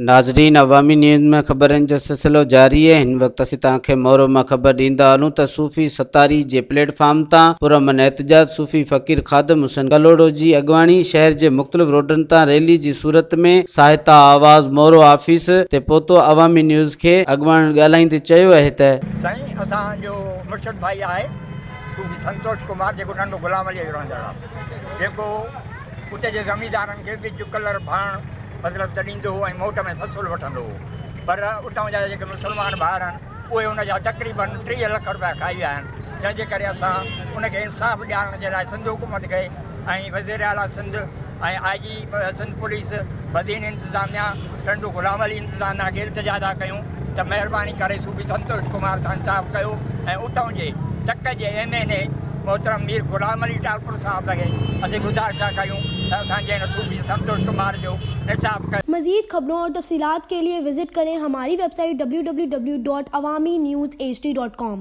नाज़रीन, अवामी न्यूज़ में ख़बरनि जो सिलसिलो जारी है। इन वक्त असीं तव्हांखे मोरो में ख़बर ॾींदा हलूं त सूफी ستاري जे प्लेटफॉर्म तां पुरअमन एहतजाज सूफी फ़कीर ख़ादिम हुसैन गलोड़ो जी अॻवानी शहर जे मुख़्तलिफ़ रोडनि तां रैली जी सूरत में सहायता आवाज़ मोरो ऑफिस ते पहुतो। अवामी न्यूज़ खे अॻवान ॻाल्हाईंदे चयो आहे त साईं असांजो मुर्शिद भाई आहे सूफी संतोष कुमार, जेको नंढो गुलाम अली जो रहंदड़ आहे, जेको उते जे ज़मींदारनि खे विच कलर भाण मतिलबु त ॾींदो हो ऐं मोट में फ़सुलु वठंदो हो। पर उतां जा जेके मुस्लमान भाउर आहिनि उहे उनजा तक़रीबन 30 लाख रुपया खाई विया आहिनि, जंहिंजे करे असां उनखे इंसाफ़ ॾियारण जे लाइ सिंध हुकूमत खे ऐं वज़ीर आला सिंध ऐं IG सिंध पुलिस बदीन इंतिज़ामिया नंढो गुलाम अली इंतिज़ामिया खे इल्तिजा था कयूं त महिरबानी करे सूफी संतोष कुमार सां इंसाफ़ कयो ऐं उतां जे टक जे MNA मोहतरम मीर गुलाम अली टालपुर साहब खे असीं गुज़ारिश था कयूं त असांजे हिन सूफी संतोष कुमार जो इंसाफ़ कयो। मज़ीद खबरों और तफसीलात के लिए विजिट करें हमारी वेबसाइट www.awamiNewsHD.com।